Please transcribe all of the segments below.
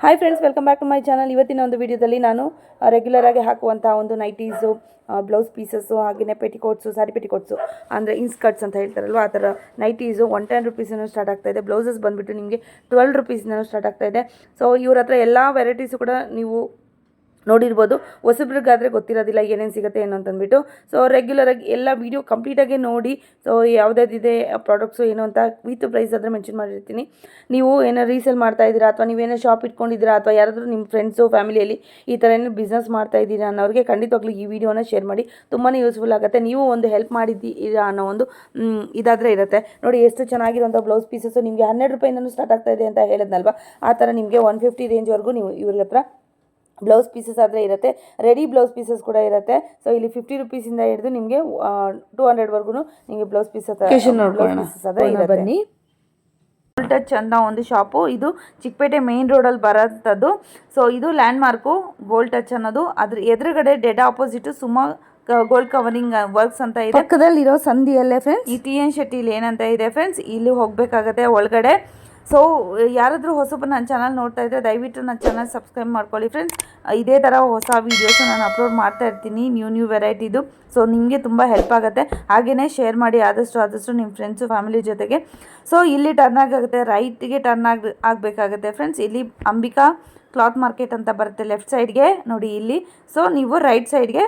Hi friends, welcome back to my channel. ಇವತ್ತಿನ ಒಂದು ವಿಡಿಯೋದಲ್ಲಿ ನಾನು ರೆಗ್ಯುಲರ್ ಆಗಿ ಹಾಕುವಂಥ ಒಂದು ನೈಟೀಸು, ಬ್ಲೌಸ್ ಪೀಸಸ್ಸು, ಹಾಗೆಯೇ ಪೆಟಿಕೋಟ್ಸು, ಸಾರಿ ಪೆಟಿಕೋಟ್ಸು ಅಂದರೆ ಇನ್ಸ್ಕರ್ಟ್ಸ್ ಅಂತ ಹೇಳ್ತಾರಲ್ವ, ಆ ಥರ ನೈಟೀಸು 110 ರುಪೀಸಿಂದ ಸ್ಟಾರ್ಟ್ ಆಗ್ತಾಯಿದೆ. ಬ್ಲೌಸಸ್ ಬಂದುಬಿಟ್ಟು ನಿಮಗೆ 12 ರುಪೀಸಿಂದ ಸ್ಟಾರ್ಟ್ ಆಗ್ತಾಯಿದೆ. ಸೊ ಇವ್ರ ಹತ್ರ ಎಲ್ಲ ವೆರೈಟೀಸು ಕೂಡ ನೀವು ನೋಡಿರ್ಬೋದು. ಹೊಸಬ್ರಿಗಾದರೆ ಗೊತ್ತಿರೋದಿಲ್ಲ ಏನೇನು ಸಿಗುತ್ತೆ ಏನು ಅಂತಂದ್ಬಿಟ್ಟು. ಸೊ ರೆಗ್ಯುಲರಾಗಿ ಎಲ್ಲ ವೀಡಿಯೋ ಕಂಪ್ಲೀಟಾಗಿ ನೋಡಿ. ಸೊ ಯಾವುದಾದಿದೆ ಪ್ರಾಡಕ್ಟ್ಸು ಏನು ಅಂತ ವಿತ್ ಪ್ರೈಸ್ ಆದರೆ ಮೆನ್ಷನ್ ಮಾಡಿರ್ತೀನಿ. ನೀವು ಏನೋ ರೀಸೇಲ್ ಮಾಡ್ತಾಯಿದ್ದೀರಾ, ಅಥವಾ ನೀವೇನೋ ಶಾಪ್ ಇಟ್ಕೊಂಡಿದ್ದೀರಾ, ಅಥವಾ ಯಾರಾದರೂ ನಿಮ್ಮ ಫ್ರೆಂಡ್ಸು ಫ್ಯಾಮಿಲಿಯಲ್ಲಿ ಈ ಥರ ಏನೋ ಬಿಸ್ನೆಸ್ ಮಾಡ್ತಾಯಿದ್ದೀರಾ ಅನ್ನೋರಿಗೆ ಖಂಡಿತವಾಗ್ಲೂ ಈ ವಿಡಿಯೋನ ಶೇರ್ ಮಾಡಿ. ತುಂಬಾ ಯೂಸ್ಫುಲ್ ಆಗುತ್ತೆ. ನೀವು ಒಂದು ಹೆಲ್ಪ್ ಮಾಡಿದ್ದೀರಾ ಅನ್ನೋ ಒಂದು ಇದಾದರೆ ಇರುತ್ತೆ. ನೋಡಿ ಎಷ್ಟು ಚೆನ್ನಾಗಿರೋಂಥ ಬ್ಲೌಸ್ ಪೀಸಸ್ಸು ನಿಮಗೆ 12 ರೂಪಾಯಿಂದನೂ ಸ್ಟಾರ್ಟ್ ಆಗ್ತಾಯಿದೆ ಅಂತ ಹೇಳಿದ್ನಲ್ವ, ಆ ಥರ ನಿಮಗೆ 150 ರೇಂಜ್ವರೆಗೂ ನೀವು ಇವ್ರ ಹತ್ರ ಬ್ಲೌಸ್ ಪೀಸಸ್ ಆದರೆ ಇರುತ್ತೆ. ರೆಡಿ ಬ್ಲೌಸ್ ಪೀಸಸ್ ಕೂಡ ಇರುತ್ತೆ. ಸೊ ಇಲ್ಲಿ 50 ರುಪೀಸಿಂದ ಹಿಡಿದು ನಿಮಗೆ 200ವರೆಗೂ ನಿಮಗೆ ಬ್ಲೌಸ್ ಪೀಸಸ್ ಆದರೆ ಬನ್ನಿ. ಗೋಲ್ಡ್ ಟಚ್ ಅಂತ ಒಂದು ಶಾಪು, ಇದು ಚಿಕ್ಕಪೇಟೆ ಮೇನ್ ರೋಡಲ್ಲಿ ಬರೋಂಥದ್ದು. ಸೊ ಇದು ಲ್ಯಾಂಡ್ ಮಾರ್ಕು ಗೋಲ್ಡ್ ಟಚ್ ಅನ್ನೋದು. ಅದ್ರ ಎದುರುಗಡೆ dead ಆಪೋಸಿಟು Suma gold covering works ಅಂತ ಇದೆ. ಪಕ್ಕದಲ್ಲಿರೋ ಸಂಧಿಯಲ್ಲೇ ಫ್ರೆಂಡ್ಸ್ ಈ ಟಿ ಎನ್ ಶೆಟ್ಟಿಲಿ ಏನಂತ ಇದೆ ಫ್ರೆಂಡ್ಸ್, ಇಲ್ಲಿ ಹೋಗಬೇಕಾಗತ್ತೆ ಒಳಗಡೆ. ಸೊ ಯಾರಾದರೂ ಹೊಸಬರು ನನ್ನ ಚಾನಲ್ ನೋಡ್ತಾ ಇದ್ದರೆ ದಯವಿಟ್ಟು ನನ್ನ ಚಾನಲ್ ಸಬ್ಸ್ಕ್ರೈಬ್ ಮಾಡ್ಕೊಳ್ಳಿ ಫ್ರೆಂಡ್ಸ್. ಇದೇ ಥರ ಹೊಸ ವೀಡಿಯೋಸು ನಾನು ಅಪ್ಲೋಡ್ ಮಾಡ್ತಾ ಇರ್ತೀನಿ, ನ್ಯೂ ವೆರೈಟಿದು. ಸೊ ನಿಮಗೆ ತುಂಬ ಹೆಲ್ಪ್ ಆಗುತ್ತೆ. ಹಾಗೆಯೇ ಶೇರ್ ಮಾಡಿ ಆದಷ್ಟು ನಿಮ್ಮ ಫ್ರೆಂಡ್ಸು ಫ್ಯಾಮಿಲಿ ಜೊತೆಗೆ. ಸೊ ಇಲ್ಲಿ ಟರ್ನ್ ಆಗುತ್ತೆ, ರೈಟಿಗೆ ಟರ್ನ್ ಆಗಬೇಕಾಗುತ್ತೆ ಫ್ರೆಂಡ್ಸ್. ಇಲ್ಲಿ ಅಂಬಿಕಾ ಕ್ಲಾತ್ ಮಾರ್ಕೆಟ್ ಅಂತ ಬರುತ್ತೆ ಲೆಫ್ಟ್ ಸೈಡ್ಗೆ ನೋಡಿ ಇಲ್ಲಿ. ಸೊ ನೀವು ರೈಟ್ ಸೈಡ್ಗೆ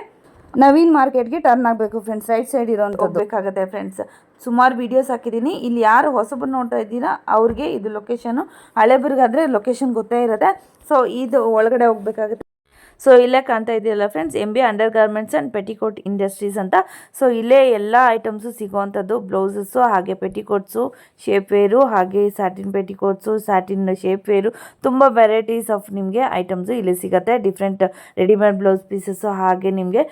ನವೀನ್ ಮಾರ್ಕೆಟ್ಗೆ ಟರ್ನ್ ಆಗಬೇಕು ಫ್ರೆಂಡ್ಸ್. ರೈಟ್ ಸೈಡ್ ಇರೋಂಥ ಹೋಗಬೇಕಾಗುತ್ತೆ ಫ್ರೆಂಡ್ಸ್. ಸುಮಾರು ವೀಡಿಯೋಸ್ ಹಾಕಿದ್ದೀನಿ. ಇಲ್ಲಿ ಯಾರು ಹೊಸಬರು ನೋಡ್ತಾ ಇದ್ದೀರಾ ಅವ್ರಿಗೆ ಇದು ಲೊಕೇಶನು, ಹಳೆಬರಿಗಾದರೆ ಲೊಕೇಶನ್ ಗೊತ್ತೇ ಇರುತ್ತೆ. ಸೊ ಇದು ಒಳಗಡೆ ಹೋಗಬೇಕಾಗುತ್ತೆ. ಸೊ ಇಲ್ಲೇ ಕಾಣ್ತಾ ಇದೆಯಲ್ಲ friends, MB under garments and petticoat industries ಅಂತ. ಸೊ ಇಲ್ಲೇ ಎಲ್ಲ ಐಟಮ್ಸು ಸಿಗೋವಂಥದ್ದು, ಬ್ಲೌಸಸ್ಸು, ಹಾಗೆ ಪೆಟಿಕೋಟ್ಸು, ಶೇಪ್ ವೇರು, ಹಾಗೆ satin petticoats, satin shape wear, ತುಂಬ ವೆರೈಟೀಸ್ ಆಫ್ ನಿಮಗೆ ಐಟಮ್ಸು ಇಲ್ಲಿ ಸಿಗುತ್ತೆ. ಡಿಫ್ರೆಂಟ್ ರೆಡಿಮೇಡ್ ಬ್ಲೌಸ್ ಪೀಸಸ್ಸು, ಹಾಗೆ ನಿಮಗೆ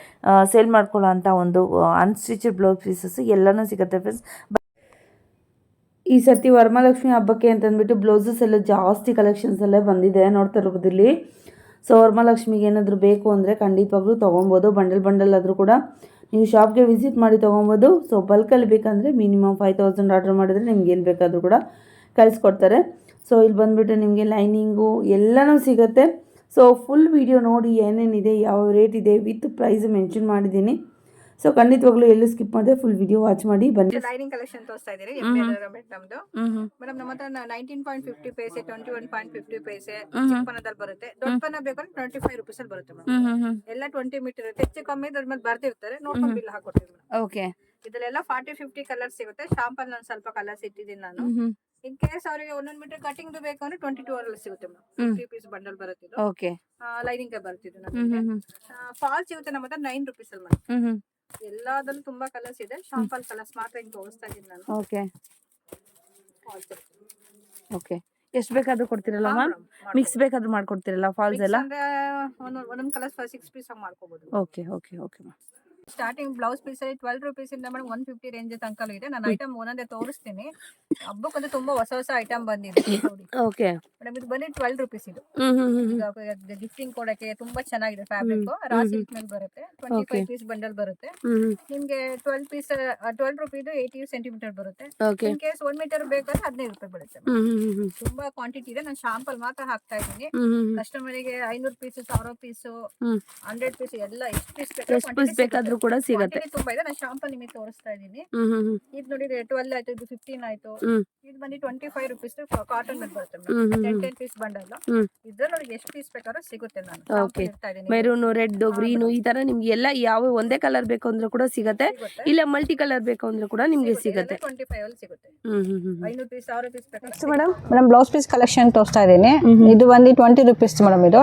ಸೇಲ್ ಮಾಡ್ಕೊಳ್ಳೋ ಅಂಥ ಒಂದು ಅನ್ಸ್ಟಿಚಡ್ ಬ್ಲೌಸ್ ಪೀಸಸ್ಸು ಎಲ್ಲನೂ ಸಿಗುತ್ತೆ ಫ್ರೆಂಡ್ಸ್. ಈ ಸರ್ತಿ ವರಮಹಾಲಕ್ಷ್ಮಿ ಹಬ್ಬಕ್ಕೆ ಅಂತಂದ್ಬಿಟ್ಟು ಬ್ಲೌಸಸ್ ಎಲ್ಲ ಜಾಸ್ತಿ ಕಲೆಕ್ಷನ್ಸ್ ಎಲ್ಲ ಬಂದಿದೆ, ನೋಡ್ತಾ ಇರ್ಬೋದು ಇಲ್ಲಿ. ಸೊ ವರಮಹಾಲಕ್ಷ್ಮಿಗೆ ಏನಾದರೂ ಬೇಕು ಅಂದರೆ ಖಂಡಿತವಾಗ್ಲೂ ತೊಗೊಬೋದು. ಬಂಡಲ್ ಆದರೂ ಕೂಡ ನೀವು ಶಾಪ್ಗೆ ವಿಸಿಟ್ ಮಾಡಿ ತೊಗೊಬೋದು. ಸೊ ಬಲ್ಕಲ್ಲಿ ಬೇಕಂದರೆ ಮಿನಿಮಮ್ 5000 ಆರ್ಡರ್ ಮಾಡಿದ್ರೆ ನಿಮ್ಗೆ ಏನು ಬೇಕಾದರೂ ಕೂಡ ಕಳಿಸ್ಕೊಡ್ತಾರೆ. ಸೊ ಇಲ್ಲಿ ಬಂದುಬಿಟ್ಟು ನಿಮಗೆ ಲೈನಿಂಗು ಎಲ್ಲನೂ ಸಿಗುತ್ತೆ. ಸೊ ಫುಲ್ ವಿಡಿಯೋ ನೋಡಿ ಏನೇನಿದೆ, ಯಾವ ರೇಟ್ ಇದೆ ವಿತ್ ಪ್ರೈಸ್ ಮೆನ್ಷನ್ ಮಾಡಿದ್ದೀನಿ. ಸೊ ಖಂಡಿತವಾಗ್ಲೂ ಎಲ್ಲೂ ಸ್ಕಿಪ್ ಮಾಡಿದೆ, ಫುಲ್ ವಿಡಿಯೋ ವಾಚ್ ಮಾಡಿ ಬನ್ನಿ. ಲೈನಿಂಗ್ ಕಲೆಕ್ಷನ್ ತೋರಿಸ್ತಾ ಇದ್ದೀರಿ ನಮ್ದು. ಮೇಡಮ್ ನಮ್ಮ ಹತ್ರ 19.50 ಪೈಸೆ, 21.50 ಪೈಸೆ ಚಿಕ್ಕ ಪನ್ನದಲ್ಲಿ ಬರುತ್ತೆ. ದೊಡ್ಡ ಪನ್ನ ಬೇಕಂದ್ರೆ 25 ರೂಪೀಸ್ ಅಲ್ಲಿ ಬರುತ್ತೆ ಮೇಡಮ್. ಎಲ್ಲ 20 ಮೀಟರ್ ಇರುತ್ತೆ. ಹೆಚ್ಚು ಕಮ್ಮಿ ಅದ್ರ ಮೇಲೆ ಬರ್ತಿರ್ತಾರೆ, ನೋಡ್ಕೊಂಡು ಬಿಲ್ ಹಾಕೊಡ್ತೀವಿ ಮೇಡಮ್. ಓಕೆ, ಇದೆಲ್ಲ 40-50 ಕಲರ್ಸ್ ಸಿಗುತ್ತೆ. ಶಾಂಪಲ್ ನಾನು ಸ್ವಲ್ಪ ಕಲರ್ಸ್ ಇಟ್ಟಿದ್ದೀನಿ ನಾನು. ಇನ್ ಕೇಸ್ ಅವರಿಗೆ 1 ಮೀಟರ್ ಕಟಿಂಗ್ ಬೇಕು ಅಂದ್ರೆ 22 ಅಲ್ಲಿ ಸಿಗುತ್ತೆ ಮೇಡಮ್. 50 ಪೀಸ್ ಬಂಡಲ್ ಬರುತ್ತೆ. ಓಕೆ, ಲೈನಿಂಗ್ ಬರ್ತಿದ್ದು ನಮಗೆ. ಫಾಲ್ ಸಿಗುತ್ತೆ ನಮ್ಮ ಹತ್ರ 9 ರೂಪೀಸ್ ಅಲ್ಲಿ ಮೇಡಮ್. ಎಲ್ಲಾದ್ರಲ್ಲೂ ತುಂಬಾ ಕಲರ್ಸ್ ಇದೆ. ಶಾಂಪಲ್ ಕಲರ್ಸ್ ಮಾತ್ರ ಹಿಂಗ್ ತೋರಿಸ್ತಾ ಇದ್ದೀನಿ ನಾನು. ಓಕೆ ಓಕೆ, ಎಷ್ಟು ಬೇಕಾದ್ರೂ ಕೊಡ್ತಿರಲ್ಲ ಮ್ಯಾಮ್? ಮಿಕ್ಸ್ ಬೇಕಾದ್ರೂ ಮಾಡ್ಕೊಡ್ತಿರಲ್ಲ ಫಾಲ್ಸ್ ಎಲ್ಲ? ಒಂದೊಂದು ಕಲರ್ಸ್ 6 ಪೀಸ್ ಆಗಿ ಮಾಡ್ಕೋಬಹುದು. Okay okay okay ma'am. Starting blouse piece ಅಲ್ಲಿ 12 ರೂಪೀಸ್ ಇಂದ ಮೇಡಮ್ 150 ರೇಂಜ್ ತನಕ ಇದೆ. ನಾನು ಐಟಮ್ ಒಂದೊಂದೇ ತೋರಿಸ್ತೀನಿ. ಹಬ್ಬಕ್ಕಂದ್ರೆ ತುಂಬಾ ಹೊಸ ಐಟಮ್ ಬಂದಿದೆ ನೋಡಿ. ಓಕೆ ಮೇಡಮ್, ಇದು ಬಂದು 12 ರೂಪೀಸ್. ಇದು ಗಿಫ್ಟಿಂಗ್ ಕೊಡಕ್ಕೆ ತುಂಬಾ ಚೆನ್ನಾಗಿದೆ. ಫ್ಯಾಬ್ರಿಕ್ ರಾ ಸಿಲ್ಕ್ ಮೇಲೆ ಬರುತ್ತೆ. 25 ಪೀಸ್ ಬಂಡಲ್ ಬರುತ್ತೆ ನಿಮ್ಗೆ. 12 ರೂಪೀಸ್ 80 ಸೆಂಟಿಮೀಟರ್ ಬರುತ್ತೆ. ಇನ್ ಕೇಸ್ 1 ಮೀಟರ್ ಬೇಕಾದ್ರೆ 15 ರೂಪಾಯಿ ಬರುತ್ತೆ. ತುಂಬಾ ಕ್ವಾಂಟಿಟಿ ಇದೆ. ನಾನು ಶಾಂಪಲ್ ಮಾತ್ರ ಹಾಕ್ತಾ ಇದ್ದೀನಿ. ಕಸ್ಟಮರಿಗೆ 500 ಪೀಸ್, 1000 ಪೀಸ್, 100 ಪೀಸ್ ಎಲ್ಲ ಎಷ್ಟು ಪೀಸ್ ಬೇಕಾದ್ರೂ ಕೂಡ ಸಿಗುತ್ತೆ. ತುಂಬಾ ಇದೆ. ನಾನು ಶಾಂಪಲ್ ನಿಮಗೆ ತೋರಿಸ್ತಾ ಇದ್ದೀನಿ. ಇದು ನೋಡಿ 12 ಆಯ್ತು, ಇದು 15 ಆಯ್ತು. ಇದು ಬಂದು 25 ರೂಪೀಸ್ ಕಾಟನ್ ಮೇಲೆ ಬರುತ್ತೆ. 10 ಪೀಸ್ ಬಂಡಲ್. ಇದ್ರಲ್ಲಿ ಎಷ್ಟು ಪೀಸ್ ಬೇಕಾದ್ರೂ ಸಿಗುತ್ತೆ. ನಾನು ಮೆರೂನು, ರೆಡ್, ಗ್ರೀನು ಈ ತರ ನಿಮ್ಗೆ ಎಲ್ಲ ಯಾವ ಒಂದೇ ಕಲರ್ ಬೇಕು ಅಂದ್ರೆ ಕೂಡ ಸಿಗುತ್ತೆ. ಇಲ್ಲ ಮಲ್ಟಿ ಕಲರ್ ಬೇಕು ಅಂದ್ರೆ ಕೂಡ ನಿಮ್ಗೆ ಸಿಗುತ್ತೆ. 25 ಅಲ್ಲಿ ಸಿಗುತ್ತೆ. 500 ಪೀಸ್, 1000 ಪೀಸ್ ಬೇಕು ಮೇಡಮ್. ಬ್ಲೌಸ್ ಪೀಸ್ ಕಲೆಕ್ಷನ್ ತೋರಿಸ್ತಾ ಇದ್ದೀನಿ. ಇದು ಬಂದು 20 ರೂಪೀಸ್ ಮೇಡಮ್. ಇದು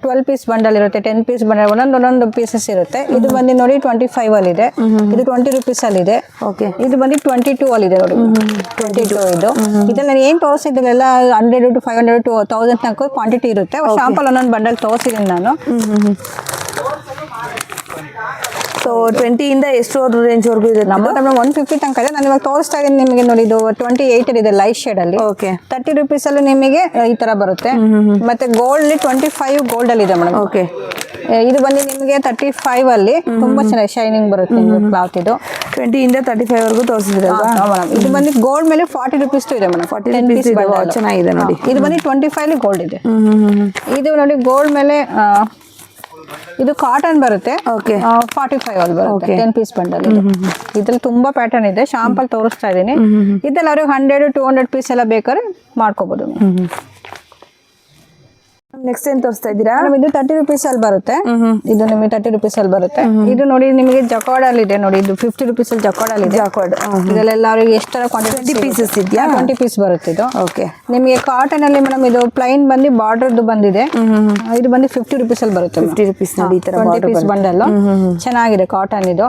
12 ಪೀಸ್ ಬಂಡಲ್ ಇರುತ್ತೆ. 10 ಪೀಸ್ ಬಂಡಲ್ ಒಂದೊಂದು ಪೀಸಸ್ ಇರುತ್ತೆ. ಇದು ಬಂದು ನೋಡಿ 25 ಅಲ್ಲಿ ಇದೆ. ಇದು 20 ರೂಪೀಸ್ ಅಲ್ಲಿ ಇದೆ. ಇದು ಬಂದು 22 ಅಲ್ಲಿ ಇದೆ ನೋಡಿ. 22 ಇದು. ಇದೆಲ್ಲ ಏನ್ ತೋರಿಸಿದ್ರೆಲ್ಲ 100 to 500 to 1000 ತನಕ ಕ್ವಾಂಟಿಟಿ ಇರುತ್ತೆ. ಶಾಂಪಲ್ ಒಂದೊಂದು ಬಂಡಲ್ ತೋರಿಸಿದ್ದೀನಿ ನಾನು. ಸೊ 20 ಇಂದ ಎಷ್ಟು ರೇಂಜ್ ವರೆಗೂ ಇದೆ? ನಮ್ಮ 150 ತನಕ ಇದೆ. ನಾನು ಇವಾಗ ತೋರಿಸ್ತಾ ಇದ್ದೀನಿ ನಿಮಗೆ ನೋಡಿ. ಇದು 28 ಇದೆ ಲೈಟ್ ಶೇಡ್ ಅಲ್ಲಿ. 30 ರೂಪೀಸ್ ಅಲ್ಲಿ ನಿಮಗೆ ಈ ತರ ಬರುತ್ತೆ. ಮತ್ತೆ ಗೋಲ್ಡ್ 25 ಗೋಲ್ಡ್ ಅಲ್ಲಿ ಇದೆ ಮೇಡಮ್. ಓಕೆ, ಇದು ಬಂದು ನಿಮಗೆ 35 ಅಲ್ಲಿ ತುಂಬಾ ಚೆನ್ನಾಗಿ ಶೈನಿಂಗ್ ಬರುತ್ತೆ ಕ್ಲಾತ್ ಇದು. 20 ಇಂದ 35 ವರೆಗೂ ತೋರಿಸಿದ್ರಲ್ವಾ ಮೇಡಮ್ ಇದು ಬಂದು ಗೋಲ್ಡ್ ಮೇಲೆ 40 rupees ಇದೆ ಮೇಡಮ್. 40 rupees ಇದೆ. ಚೆನ್ನಾಗಿದೆ ನೋಡಿ. ಇದು ಬಂದು 25 ಅಲ್ಲಿ ಗೋಲ್ಡ್ ಇದೆ. ಇದು ನೋಡಿ ಗೋಲ್ಡ್ ಮೇಲೆ ಇದು ಕಾಟನ್ ಬರುತ್ತೆ. ಓಕೆ 45 ಅಲ್ಲಿ ಬರುತ್ತೆ 10 ಪೀಸ್ ಬಂಡಲ್. ಇದ್ರಲ್ಲಿ ತುಂಬಾ ಪ್ಯಾಟರ್ನ್ ಇದೆ, ಶಾಂಪಲ್ ತೋರಿಸ್ತಾ ಇದೀನಿ. ಇದ್ರಲ್ಲಿ ಅವ್ರಿಗೆ 100-200 ಪೀಸ್ ಎಲ್ಲ ಬೇಕಾದ್ರೆ ಮಾಡ್ಕೋಬಹುದು. ನೆಕ್ಸ್ಟ್ ಏನ್ ತೋರಿಸ್ತಾ ಇದ್ದೀರಾ? ಇದು 30 rupees ಅಲ್ಲಿ ಬರುತ್ತೆ. ಇದು ನಿಮಗೆ 30 rupees ಅಲ್ಲಿ ಬರುತ್ತೆ. ಇದು ನೋಡಿ ನಿಮಗೆ ಜಕಾರ್ಡ್ ಅಲ್ಲಿ ಇದೆ ನೋಡಿ. ಇದು 50 rupees ಅಲ್ಲಿ ಜಕಾರ್ಡ್ ಅಲ್ಲಿ ಇದೆ. ಜಾಕಾರ್ಡ್ ಇದೆಲ್ಲ ಅವ್ರಿಗೆ ಎಷ್ಟು ತರ ಕ್ವಾಂಟಿಟಿ 20 ಪೀಸಸ್ ಇದೆಯಾ? 20 ಪೀಸ್ ಬರುತ್ತೆ ಇದು. ಓಕೆ ನಿಮಗೆ ಕಾಟನ್ ಅಲ್ಲಿ ಮೇಡಮ್ ಇದು ಪ್ಲೈನ್ ಬಂದು ಬಾರ್ಡರ್ದು ಬಂದಿದೆ. ಇದು ಬಂದು 50 rupees ಅಲ್ಲಿ ಬರುತ್ತೆ. 50 rupees ನೋಡಿ ಈ ತರ 20 ಪೀಸ್ ಬಂಡಲ್ ಚೆನ್ನಾಗಿದೆ ಕಾಟನ್ ಇದು.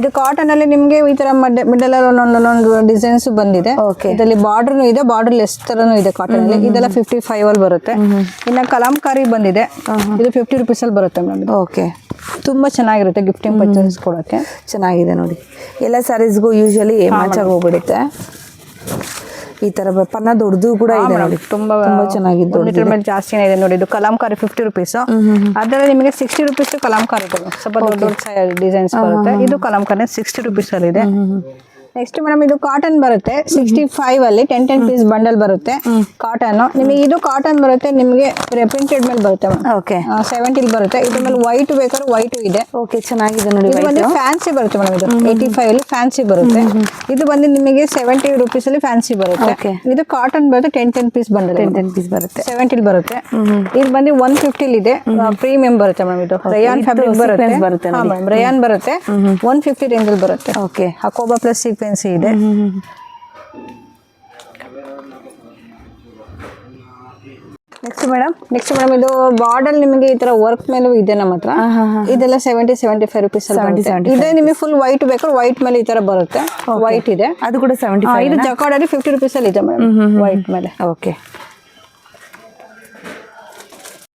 ಇದು ಕಾಟನ್ ಅಲ್ಲಿ ನಿಮಗೆ ಈ ತರ ಮಿಡಲ್ ಅಲ್ಲಿ ಒಂದೊಂದು ಡಿಸೈನ್ಸ್ ಬಂದಿದೆ. ಇದರಲ್ಲಿ ಬಾರ್ಡರ್ನು ಇದೆ, ಬಾರ್ಡರ್ ಲೆಸ್ ತರನು ಇದೆ ಕಾಟನ್ ಅಲ್ಲಿ. ಇದೆಲ್ಲ 55 ಅಲ್ಲಿ ಬರುತ್ತೆ. ಇನ್ನ ಕಲಂಕಾರಿ ಬಂದಿದೆ, ಇದು 50 rupees ಅಲ್ಲಿ ಬರುತ್ತೆ ಮೇಡಮ್. ಓಕೆ ತುಂಬಾ ಚೆನ್ನಾಗಿರುತ್ತೆ ಗಿಫ್ಟಿಂಗ್ ಪರ್ಚೇಸ್ ಕೊಡೋಕೆ. ಚೆನ್ನಾಗಿದೆ ನೋಡಿ. ಎಲ್ಲ ಸ್ಯಾರೀಸ್ಗೂ ಯೂಶಲಿ ಮ್ಯಾಚ್ ಆಗಿ ಹೋಗ್ಬಿಡುತ್ತೆ. ಈ ತರ ಪನ್ನ ದೊಡ್ಡದು ಕೂಡ ಇದೆ ನೋಡಿ. ತುಂಬಾ ಚೆನ್ನಾಗಿದ್ದು ಮೀಟರ್ ಮೇಲೆ ಜಾಸ್ತಿನೇ ಇದೆ ನೋಡಿ. ಇದು ಕಲಂಕಾರಿ 50 rupees. ಅದರಲ್ಲಿ ನಿಮಗೆ 60 rupees ಕಲಂಕಾರಿ ಸ್ವಲ್ಪ ದೊಡ್ಡ ದೊಡ್ಡ ಡಿಸೈನ್ಸ್ ಬರುತ್ತೆ. ಇದು ಕಲಂಕಾರಿ 60 rupees ಅಲ್ಲಿ ಇದೆ. ನೆಕ್ಸ್ಟ್ ಮೇಡಮ್ ಇದು ಕಾಟನ್ ಬರುತ್ತೆ 65 ಅಲ್ಲಿ 10 ಪೀಸ್ ಬಂಡಲ್ ಬರುತ್ತೆ ಕಾಟನ್. ನಿಮಗೆ ಇದು ಕಾಟನ್ ಬರುತ್ತೆ, ನಿಮಗೆ ಪ್ರಿಂಟೆಡ್ ಮೇಲೆ ಬರುತ್ತೆ. ಓಕೆ 70 ಬರುತ್ತೆ. ಇದ್ರ ಮೇಲೆ ವೈಟ್ ಬೇಕಾದ್ರೆ ವೈಟ್ ಇದೆ. ಓಕೆ ಚೆನ್ನಾಗಿದೆ ನೋಡಿ. ಇದು ಬಂದು ಫ್ಯಾನ್ಸಿ ಬರುತ್ತೆ ಮೇಡಮ್. ಇದು 85 ಅಲ್ಲಿ ಫ್ಯಾನ್ಸಿ ಬರುತ್ತೆ. ಇದು ಬಂದು ನಿಮಗೆ 70 rupees ಅಲ್ಲಿ ಫ್ಯಾನ್ಸಿ ಬರುತ್ತೆ. ಇದು ಕಾಟನ್ ಬರುತ್ತೆ 10 ಪೀಸ್ ಬಂಡಲ್ 10 ಪೀಸ್ ಬರುತ್ತೆ. 70 ಬರುತ್ತೆ. ಇದು ಬಂದು 150 ಇದೆ. ಪ್ರೀಮಿಯಂ ಬರುತ್ತೆ ಮೇಡಮ್. ಇದು ರಯಾನ್ ಫ್ಯಾಬ್ರಿಕ್ ಬರುತ್ತೆ. ಹಾ ಮೇಡಮ್ ರಯಾನ್ ಬರುತ್ತೆ. 150 ರೇಂಜ್ ಅಲ್ಲಿ ಬರುತ್ತೆ. ಓಕೆ ಹಕೋಬಾ ಪ್ಲಸ್ ಸೀಕ್ವೆನ್ಸ್ ಇದೆ. ನೆಕ್ಸ್ಟ್ ಮೇಡಮ್ ಇದು ಬಾರ್ಡರ್ ನಿಮಗೆ ಈ ತರ ವರ್ಕ್ ಮೇಲೂ ಇದೆ ನಮ್ಮ ಹತ್ರ. ಇದೆಲ್ಲ 70-75 rupees ಅಲ್ಲಿ. ಇದೇ ನಿಮಗೆ ಫುಲ್ ವೈಟ್ ಬೇಕಾದ್ರೆ ವೈಟ್ ಮೇಲೆ ಈ ತರ ಬರುತ್ತೆ. ವೈಟ್ ಇದೆ, ಅದು ಕೂಡ 75. ಇದು ಜಕಾರ್ಡ್ ಅಲ್ಲಿ 50 rupees ಅಲ್ಲಿ ಇದೆ ಮೇಡಮ್ ವೈಟ್ ಮೇಲೆ. ಓಕೆ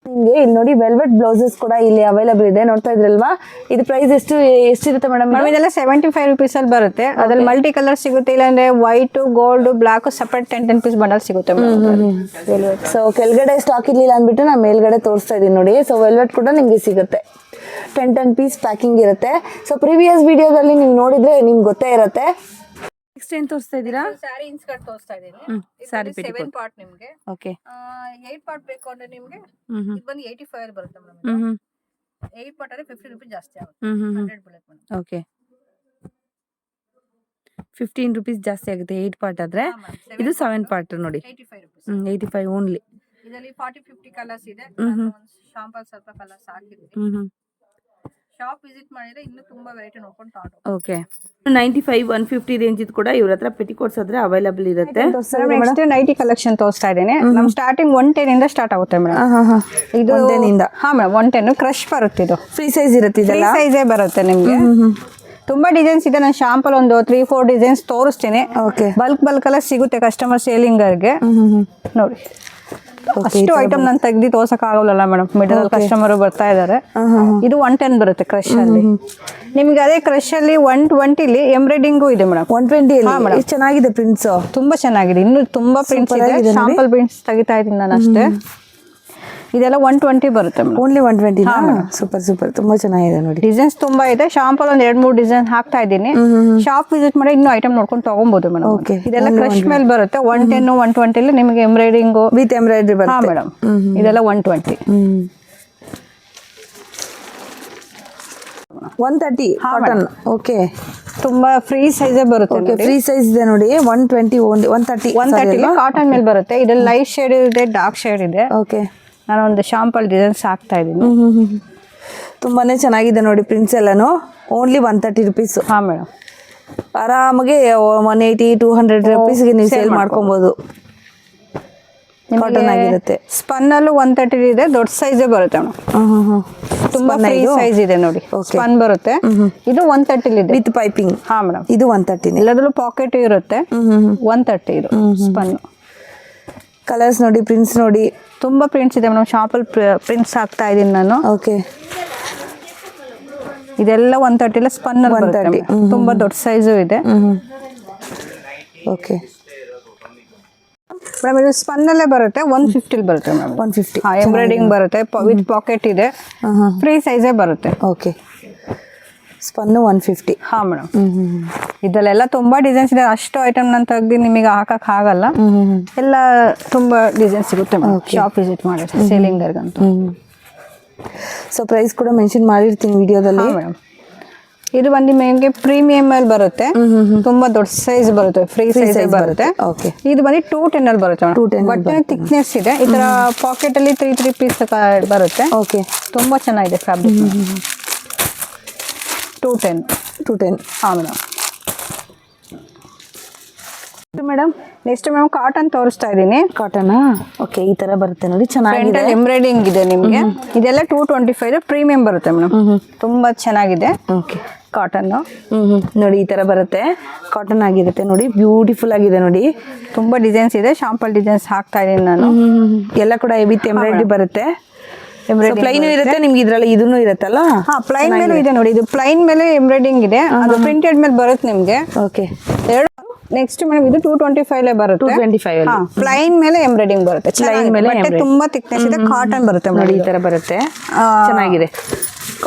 ನಿಮಗೆ ಇಲ್ಲಿ ನೋಡಿ ವೆಲ್ವೆಟ್ ಬ್ಲೌಸಸ್ ಕೂಡ ಇಲ್ಲಿ ಅವೈಲಬಲ್ ಇದೆ. ನೋಡ್ತಾ ಇದ್ರಲ್ವಾ? ಇದು ಪ್ರೈಸ್ ಎಷ್ಟಿರುತ್ತೆ ಮೇಡಮ್? ಇದೆಲ್ಲ 75 rupees ಅಲ್ಲಿ ಬರುತ್ತೆ. ಅದ್ರಲ್ಲಿ ಮಲ್ಟಿ ಕಲರ್ ಸಿಗುತ್ತೆ. ಇಲ್ಲಾಂದ್ರೆ white, gold, black separate 10 piece bundle ಸಿಗುತ್ತೆ. ಸೊ ಕೆಳಗಡೆ ಸ್ಟಾಕ್ ಇರ್ಲಿಲ್ಲ ಅಂದ್ಬಿಟ್ಟು ನಾನು ಮೇಲ್ಗಡೆ ತೋರಿಸ್ತಾ ಇದ್ದೀನಿ ನೋಡಿ. ಸೊ ವೆಲ್ವೆಟ್ ಕೂಡ ನಿಮಗೆ ಸಿಗುತ್ತೆ. 10 ಪೀಸ್ ಪ್ಯಾಕಿಂಗ್ ಇರುತ್ತೆ. ಸೊ ಪ್ರೀವಿಯಸ್ ವಿಡಿಯೋದಲ್ಲಿ ನೀವು ನೋಡಿದ್ರೆ ನಿಮ್ಗೆ ಗೊತ್ತೇ ಇರುತ್ತೆ. ನೆಕ್ಸ್ಟ್ ಏನ್ ತೋರಿಸ್ತಾ ಇದ್ದೀರಾ? ಸ್ಯಾರಿ ಇನ್ಸ್ಕರ್ಟ್ ತೋರಿಸ್ತಾ ಇದ್ದೀನಿ. ಸ್ಯಾರಿ 7 ಪಾರ್ಟ್ ನಿಮಗೆ. ಓಕೆ 8 ಪಾರ್ಟ್ ಬೇಕು ಅಂದ್ರೆ ನಿಮಗೆ ಇದು ಬಂದು 85 ಅಲ್ಲಿ ಬರುತ್ತೆ ಮೇಡಮ್. 8 ಪಾರ್ಟ್ ಅಲ್ಲಿ 50 rupees ಜಾಸ್ತಿ ಆಗುತ್ತೆ. 100 ಬೀಳುತ್ತೆ ಮೇಡಮ್. ಓಕೆ 15 rupees ಜಾಸ್ತಿ ಆಗುತ್ತೆ 8 ಪಾರ್ಟ್ ಆದ್ರೆ. ಇದು 7 ಪಾರ್ಟ್ ನೋಡಿ 85 rupees. 85 ಓನ್ಲಿ. ಇದರಲ್ಲಿ 40-50 ಕಲರ್ಸ್ ಇದೆ. ಶಾಂಪಲ್ ಸ್ವಲ್ಪ ಕಲರ್ಸ್ ಹಾಕಿದ್ವಿ. ಶಾಪ್ ವಿಸಿಟ್ ಮಾಡಿದ್ರೆ ಇನ್ನೂ ತುಂಬಾ ವೆರೈಟಿ ನೋಡ್ಕೊಂಡು ತಗೊಂಡು. ಓಕೆ 95-150 ರೇಂಜ್ ಇದು ಕೂಡ ಇವ್ರ ಹತ್ರ ಪೆಟಿಕೋಟ್ಸ್ ಆದ್ರೆ ಅವೈಲಬಲ್ ಇರುತ್ತೆ. ನೆಕ್ಸ್ಟ್ ನೈಟಿ ಕಲೆಕ್ಷನ್ ತೋರಿಸ್ತಾ ಇದ್ದೀನಿ. ನಮ್ ಸ್ಟಾರ್ಟಿಂಗ್ 110 ಇಂದ ಸ್ಟಾರ್ಟ್ ಆಗುತ್ತೆ ಮೇಡಮ್. ಇದು 110 ಹಾ ಮೇಡಮ್ 110 ಕ್ರಶ್ ಬರುತ್ತೆ. ಇದು ಫ್ರೀ ಸೈಜ್ ಇರುತ್ತೆ. ಇದೆಲ್ಲ ಸೈಜೇ ಬರುತ್ತೆ ನಿಮ್ಗೆ. ತುಂಬಾ ಡಿಸೈನ್ಸ್ ಇದೆ. ನಾನು ಶಾಂಪಲ್ ಒಂದು 3-4 ಡಿಸೈನ್ಸ್ ತೋರಿಸ್ತೀನಿ. ಓಕೆ ಬಲ್ಕ್ ಎಲ್ಲ ಸಿಗುತ್ತೆ ಕಸ್ಟಮರ್ ಸೇಲಿಂಗರ್ಗೆ. ನೋಡಿ ಅಷ್ಟು ಐಟಮ್ ನಾನು ತೆಗ್ದು ತೋರ್ಸಕ್ ಆಗಲ್ಲ ಮೇಡಮ್. ಮಿಡಲ್ ಕಸ್ಟಮರ್ ಬರ್ತಾ ಇದಾರೆ. ಇದು 110 ಬರುತ್ತೆ ಕ್ರಶ್ ಅಲ್ಲಿ. ನಿಮ್ಗೆ ಅದೇ ಕ್ರಶ್ ಅಲ್ಲಿ 120 ಎಂಬ್ರಾಯ್ಡಿಂಗು ಇದೆ ಮೇಡಮ್. 120 ಚೆನ್ನಾಗಿದೆ ಪ್ರಿಂಟ್ಸ್. ತುಂಬಾ ಚೆನ್ನಾಗಿದೆ. ಇನ್ನು ತುಂಬಾ ಪ್ರಿಂಟ್ಸ್ ಇದೆ. ಶಾಂಪಲ್ ಪ್ರಿಂಟ್ಸ್ ತೆಗಿತಾ ಇದ್ದೀನಿ ನಾನು ಅಷ್ಟೇ. ಇದೆಲ್ಲ 120 ಬರುತ್ತೆ ಓನ್ಲಿ 120. ಸೂಪರ್ ತುಂಬಾ ಚೆನ್ನಾಗಿದೆ ನೋಡಿ. ಡಿಸೈನ್ಸ್ ತುಂಬಾ ಇದೆ. ಶಾಂಪಲ್ ಒಂದ್ 2-3 ಡಿಸೈನ್ ಹಾಕ್ತಾ ಇದ್ದೀನಿ. ಶಾಪ್ ವಿಸಿಟ್ ಮಾಡಿ ಇನ್ನು ಐಟಮ್ ನೋಡ್ಕೊಂಡು ತಗೊಬಹುದು ಮೇಡಮ್. ಇದೆಲ್ಲ ಕ್ರಶ್ ಮೇಲೆ ಬರುತ್ತೆ. 110-120 ನಿಮಗೆ ಎಂಬ್ರಾಯ್ಡಿಂಗ್ ವಿತ್ ಎಂಬ್ರಾಯ್ಡ್ರಿ ಬರುತ್ತೆ. ಹಾ ಮೇಡಮ್ ಇದೆಲ್ಲ 120. 130 ಕಾಟನ್. ಓಕೆ ತುಂಬಾ ಫ್ರೀ ಸೈಜೇ ಬರುತ್ತೆ. ಫ್ರೀ ಸೈಜ್ ಇದೆ ನೋಡಿ. 120 ಓನ್ಲಿ 130 ಕಾಟನ್ ಮೇಲೆ ಬರುತ್ತೆ. ಇದ್ರಲ್ಲಿ ಲೈಟ್ ಶೇಡ್ ಇದೆ, ಡಾರ್ಕ್ ಶೇಡ್ ಇದೆ. ಓಕೆ ನಾನು ಒಂದು ಶಾಂಪಲ್ ಡಿಸೈನ್ಸ್ ಹಾಕ್ತಾ ಇದ್ದೀನಿ. ತುಂಬಾನೇ ಚೆನ್ನಾಗಿದೆ ನೋಡಿ ಪ್ರಿಂಟ್ಸ್ ಎಲ್ಲಾನು. Only 130 rupees. ಹಾ ಮೇಡಮ್ ಆರಾಮಾಗಿ 180-200 rupeesಗೆ ನೀವು ಸೇಲ್ ಮಾಡ್ಕೊಬಹುದು. ಕಾಟನ್ ಆಗಿರುತ್ತೆ. ಸ್ಪನ್ ಅಲ್ಲೂ 130 ಇದೆ. ದೊಡ್ಡ ಸೈಜೇ ಬರುತ್ತೆ ಮೇಡಮ್. ತುಂಬಾ ಫ್ರೀ ಸೈಜ್ ಇದೆ ನೋಡಿ. ಸ್ಪನ್ ಬರುತ್ತೆ. ಇದು 130 ಇದೆ ವಿತ್ ಪೈಪಿಂಗ್. ಹಾ ಮೇಡಮ್ ಇದು 130. ಎಲ್ಲದರಲ್ಲೂ ಪಾಕೆಟ್ ಇರುತ್ತೆ. 130 ಇದು ಸ್ಪನ್. ಕಲರ್ಸ್ ನೋಡಿ, ಪ್ರಿಂಟ್ಸ್ ನೋಡಿ, ತುಂಬಾ ಪ್ರಿಂಟ್ಸ್ ಇದೆ ಮೇಡಮ್. ಶಾಂಪಲ್ ಪ್ರಿಂಟ್ಸ್ ಹಾಕ್ತಾ ಇದೀನಿ ನಾನು. ಓಕೆ ಇದೆಲ್ಲ 130 ಸ್ಪನ್ ಅಲ್ಲಿ ಬರುತ್ತೆ. ತುಂಬಾ ದೊಡ್ಡ ಸೈಜು ಇದೆ. ಓಕೆ ಮೇಡಮ್ ಇದು ಸ್ಪನ್ ಅಲ್ಲೇ ಬರುತ್ತೆ 150 ಬರುತ್ತೆ ಮೇಡಮ್ 150. ಎಂಬ್ರಾಯ್ಡಿಂಗ್ ಬರುತ್ತೆ ವಿತ್ ಪಾಕೆಟ್ ಇದೆ ಫ್ರೀ ಸೈಜೇ ಬರುತ್ತೆ ಓಕೆ ಸ್ಪನ್ನು 150. ಹಾಂ ಮೇಡಮ್ ಇದರಲ್ಲೆಲ್ಲ ತುಂಬಾ ಡಿಸೈನ್ಸ್ ಇದೆ. ಅಷ್ಟು ಐಟಮ್ ನಾನು ತೆಗ್ದು ನಿಮಗೆ ಹಾಕಕ್ ಆಗಲ್ಲ. ಎಲ್ಲ ತುಂಬಾ ಡಿಸೈನ್ ಸಿಗುತ್ತೆ ಶಾಪ್ ವಿಸಿಟ್ ಮಾಡಿ ಸೇಲಿಂಗರ್ಗಂತೂ. ಸೊ ಪ್ರೈಸ್ ಕೂಡ ಮೆನ್ಷನ್ ಮಾಡಿರ್ತೀನಿ ವಿಡಿಯೋದಲ್ಲಿ. ಮೇಡಮ್ ಇದು ಬಂದು ನಿಮಗೆ ಪ್ರೀಮಿಯಂ ಅಲ್ಲಿ ಬರುತ್ತೆ, ತುಂಬಾ ದೊಡ್ಡ ಸೈಜ್ ಬರುತ್ತೆ, ಫ್ರೀ ಸೈಜ್ ಬರುತ್ತೆ. ಓಕೆ ಇದು ಬಂದು 210 ಅಲ್ಲಿ ಬರುತ್ತೆ. 210 ಬಟ್ಟೆ ಥಿಕ್ನೆಸ್ ಇದೆ. ಈ ತರ ಪಾಕೆಟ್ ಅಲ್ಲಿ 3 ಪೀಸ್ ಬರುತ್ತೆ. ಓಕೆ ತುಂಬಾ ಚೆನ್ನಾಗಿದೆ ಫ್ಯಾಬ್ರಿಕ್. 210. ಹಾಂ madam. Madam next madam cotton ತೋರಿಸ್ತಾ ಇದ್ದೀನಿ. ಕಾಟನಾ? ಓಕೆ ಈ ತರ ಬರುತ್ತೆ ನೋಡಿ, ಚೆನ್ನಾಗಿದೆ. ಎಂಬ್ರಾಯ್ಡಿಂಗ್ ಇದೆ ನಿಮಗೆ. ಇದೆಲ್ಲ 225 ಪ್ರೀಮಿಯಂ ಬರುತ್ತೆ ಮೇಡಮ್. ತುಂಬಾ ಚೆನ್ನಾಗಿದೆ. ಓಕೆ ಕಾಟನ್ ನೋಡಿ ಈ ತರ ಬರುತ್ತೆ, ಕಾಟನ್ ಆಗಿರುತ್ತೆ ನೋಡಿ, ಬ್ಯೂಟಿಫುಲ್ ಆಗಿದೆ ನೋಡಿ. ತುಂಬಾ ಡಿಸೈನ್ಸ್ ಇದೆ. ಶಾಂಪಲ್ ಡಿಸೈನ್ಸ್ ಹಾಕ್ತಾ ಇದೀನಿ ನಾನು. ಎಲ್ಲ ಕೂಡ ವಿತ್ ಎಂಬ್ರಾಯ್ಡ್ರಿ ಬರುತ್ತೆ. ಪ್ಲೈನ್ ಇರುತ್ತೆ ನಿಮ್ಗೆ, ಇದ್ರಲ್ಲಿ ಇದನ್ನು ಇರುತ್ತಲ್ಲ. ಹಾ ಪ್ಲೈನ್ ಮೇಲೆ ಇದೆ ನೋಡಿ. ಇದು ಪ್ಲೈನ್ ಮೇಲೆ ಎಂಬ್ರಾಯ್ಡಿಂಗ್ ಇದೆ, ಅದು ಪ್ರಿಂಟೆಡ್ ಮೇಲೆ ಬರುತ್ತೆ ನಿಮ್ಗೆ. ಓಕೆ ಎರಡು. ನೆಕ್ಸ್ಟ್ ಮೇಡಮ್ ಇದು 225 ಬರುತ್ತೆ. 225 ಪ್ಲೈನ್ ಮೇಲೆ ಎಂಬ್ರಾಯ್ಡಿಂಗ್ ಬರುತ್ತೆ. ಪ್ಲೈನ್ ಮೇಲೆ ತುಂಬಾ ಥಿಕ್ನೆಸ್ ಇದೆ. ಕಾಟನ್ ಬರುತ್ತೆ ನೋಡಿ, ಈ ತರ ಬರುತ್ತೆ, ಚೆನ್ನಾಗಿದೆ.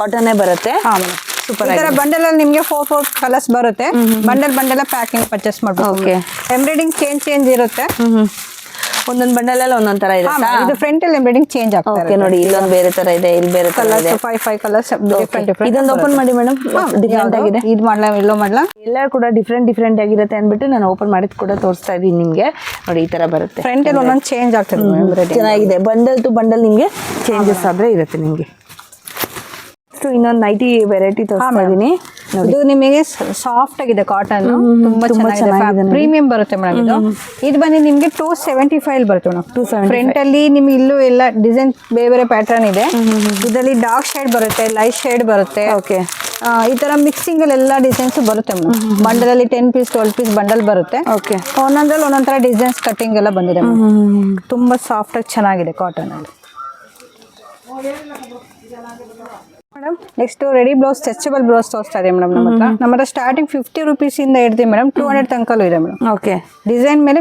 ಕಾಟನ್ ಬರುತ್ತೆ. ಹಾ ಮೇಡಮ್ ಸೂಪರ್. ಈ ತರ ಬಂಡಲ್ ಅಲ್ಲಿ ನಿಮಗೆ 4 ಕಲರ್ಸ್ ಬರುತ್ತೆ. ಬಂಡಲ್ ಪ್ಯಾಕಿಂಗ್ ಪರ್ಚೇಸ್ ಮಾಡ್ಬೇಕು. ಓಕೆ ಎಂಬ್ರಾಯ್ಡಿಂಗ್ ಚೇಂಜ್ ಇರುತ್ತೆ. ಒಂದೊಂದು ಬಂಡಲ್ ಅಲ್ಲಿ ಒಂದೊಂದ್ ತರ ಇದೆ. ಇದು ಫ್ರಂಟ್ ಅಲ್ಲಿ ಎಂಬ್ರಾಯ್ಡಿಂಗ್ ಚೇಂಜ್ ಆಗ್ತಾ ಇದೆ. ನೋಡಿ ಇಲ್ಲೊಂದು ಬೇರೆ ತರ ಇದೆ, ಇಲ್ಲಿ ಬೇರೆ ತರ ಇದೆ. 5 ಕಲರ್ಸ್ ಡಿಫರೆಂಟ್. ಇದೊಂದು ಓಪನ್ ಮಾಡಿ ಮೇಡಮ್, ಡಿಫರೆಂಟ್ ಆಗಿದೆ. ಇದು ಮಾಡ್ಲಾ ಇಲ್ಲೋ ಮಾಡ್ಲಾ, ಎಲ್ಲ ಕೂಡ ಡಿಫರೆಂಟ್ ಆಗಿರುತ್ತೆ ಅಂದ್ಬಿಟ್ಟು ನಾನು ಓಪನ್ ಮಾಡಿದ್ ಕೂಡ ತೋರಿಸ್ತಾ ಇದೀನಿ ನಿಮ್ಗೆ. ನೋಡಿ ಈ ತರ ಬರುತ್ತೆ. ಫ್ರಂಟ್ ಅಲ್ಲಿ ಒಂದೊಂದು ಚೇಂಜ್ ಆಗ್ತದೆ. ಚೆನ್ನಾಗಿದೆ. ಬಂಡಲ್ ಟು ಬಂಡಲ್ ನಿಮ್ಗೆ ಚೇಂಜಸ್ ಆದ್ರೆ ಇರುತ್ತೆ ನಿಮ್ಗೆ. ಇನ್ನೊಂದು ನೈಟಿ ವೆರೈಟಿ ತೋರಿಸ್ತಾ ಇದೀನಿ. ಇದು ನಿಮಗೆ ಸಾಫ್ಟ್ ಆಗಿದೆ ಕಾಟನ್, ತುಂಬಾ ಚೆನ್ನಾಗಿದೆ. ಪ್ರೀಮಿಯಂ ಬರುತ್ತೆ ಮೇಡಮ್. ಇದು ಬಂದು ನಿಮ್ಗೆ 275 ಬರುತ್ತೆ ಮೇಡಮ್. 270. ಫ್ರಂಟ್ ಅಲ್ಲಿ ನಿಮ್ಗೆ ಇಲ್ಲೂ ಎಲ್ಲ ಡಿಸೈನ್ ಬೇರೆ ಪ್ಯಾಟರ್ನ್ ಇದೆ. ಇದರಲ್ಲಿ ಡಾರ್ಕ್ ಶೇಡ್ ಬರುತ್ತೆ, ಲೈಟ್ ಶೇಡ್ ಬರುತ್ತೆ. ಓಕೆ ಈ ತರ ಮಿಕ್ಸಿಂಗ್ ಅಲ್ಲಿ ಎಲ್ಲ ಡಿಸೈನ್ಸ್ ಬರುತ್ತೆ ಮೇಡಮ್. ಬಂಡಲ್ ಅಲ್ಲಿ 10 ಪೀಸ್ 12 ಪೀಸ್ ಬಂಡಲ್ ಬರುತ್ತೆ. ಓಕೆ ಒಂದೊಂದ್ರಲ್ಲಿ ಒಂದೊಂದ್ ತರ ಡಿಸೈನ್ಸ್ ಕಟ್ಟಿಂಗ್ ಎಲ್ಲ ಬಂದಿದೆ. ತುಂಬಾ ಸಾಫ್ಟ್ ಆಗಿ ಚೆನ್ನಾಗಿದೆ ಕಾಟನ್ ಅಲ್ಲಿ. Madam next ready blouse stretchable blouse ತೋರಿಸ್ತಾ ಇದೆ ಮೇಡಮ್. ನಮ್ಮ ಹತ್ರ ಸ್ಟಾರ್ಟಿಂಗ್ 50 rupees ಇಂದ ಹಿಡಿದು ಮೇಡಮ್ 200 ತನಕಲ್ಲೂ ಇದೆ ಮೇಡಮ್. ಓಕೆ ಡಿಸೈನ್ ಮೇಲೆ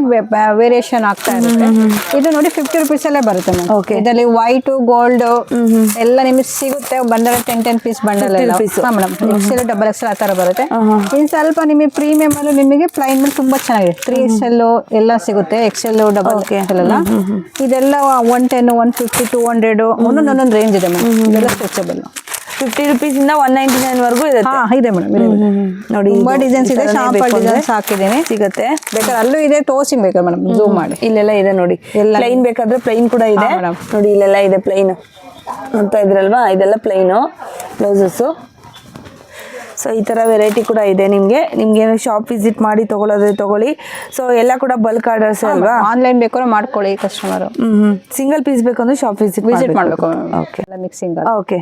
ವೇರಿಯೇಷನ್ ಆಗ್ತಾ ಇರುತ್ತೆ. ಇದು ನೋಡಿ 50 rupees ಅಲ್ಲೇ ಬರುತ್ತೆ ಮೇಡಮ್. ಓಕೆ ಇದರಲ್ಲಿ ವೈಟ್ ಗೋಲ್ಡ್ ಎಲ್ಲ ನಿಮಗೆ ಸಿಗುತ್ತೆ. ಬಂಡಲ್ 10 ಪೀಸ್ ಬಂಡಲ್ ಎಲ್ಲ ಮೇಡಮ್. XL ಡಬಲ್ XL ಆ ತರ ಬರುತ್ತೆ. ಇನ್ನು ಸ್ವಲ್ಪ ನಿಮಗೆ ಪ್ರೀಮಿಯಂ ಅಲ್ಲೂ ನಿಮಗೆ ಪ್ಲೈನ್ ಮೇಲೆ ತುಂಬಾ ಚೆನ್ನಾಗಿದೆ. 3XL ಎಲ್ಲ ಸಿಗುತ್ತೆ. XL ಡಬಲ್ XL ಎಲ್ಲ. ಇದೆಲ್ಲ 110 150 200 ಒಂದೊಂದು ರೇಂಜ್ ಇದೆ ಮೇಡಮ್. ಇದೆಲ್ಲ ಸ್ಟ್ರೆಚಬಲ್. 50 rupees ಇಂದ 199 ವರೆಗೂ ಇದೆ. ಇದೆ ಮೇಡಮ್. ನೋಡಿ ತುಂಬಾ ಡಿಸೈನ್ಸ್ ಇದೆ. ಶಾಂಪಲ್ ಡಿಸೈನ್ಸ್ ಹಾಕಿದ್ದೀನಿ, ಸಿಗುತ್ತೆ. ಬೇಕಾದ್ರೆ ಅಲ್ಲೂ ಇದೆ, ತೋರಿಸಿ ಬೇಕಾದ್ರೆ ಮೇಡಮ್ ಝೂಮ್ ಮಾಡಿ. ಇಲ್ಲೆಲ್ಲ ಇದೆ ನೋಡಿ. ಪ್ಲೈನ್ ಬೇಕಾದ್ರೆ ಪ್ಲೈನ್ ಕೂಡ ಇದೆ ನೋಡಿ. ಇಲ್ಲೆಲ್ಲ ಇದೆ ಪ್ಲೈನ್, ನೋಡ್ತಾ ಇದ್ರಲ್ವಾ, ಇದೆಲ್ಲ ಪ್ಲೈನು ಬ್ಲೌಸಸ್ಸು. ಸೊ ಈ ಥರ ವೆರೈಟಿ ಕೂಡ ಇದೆ ನಿಮಗೆ. ನಿಮ್ಗೇನು ಶಾಪ್ ವಿಸಿಟ್ ಮಾಡಿ ತೊಗೊಳೋದ್ರೆ ತೊಗೊಳ್ಳಿ. ಸೊ ಎಲ್ಲ ಕೂಡ ಬಲ್ಕ್ ಆರ್ಡರ್ಸ್ ಅಲ್ವಾ, ಆನ್ಲೈನ್ ಬೇಕಾದ್ರೆ ಮಾಡ್ಕೊಳ್ಳಿ ಕಸ್ಟಮರು. ಸಿಂಗಲ್ ಪೀಸ್ ಬೇಕಂದ್ರೆ ಶಾಪ್ ವಿಸಿಟ್ ಮಾಡಬೇಕು. Okay mixing. ಓಕೆ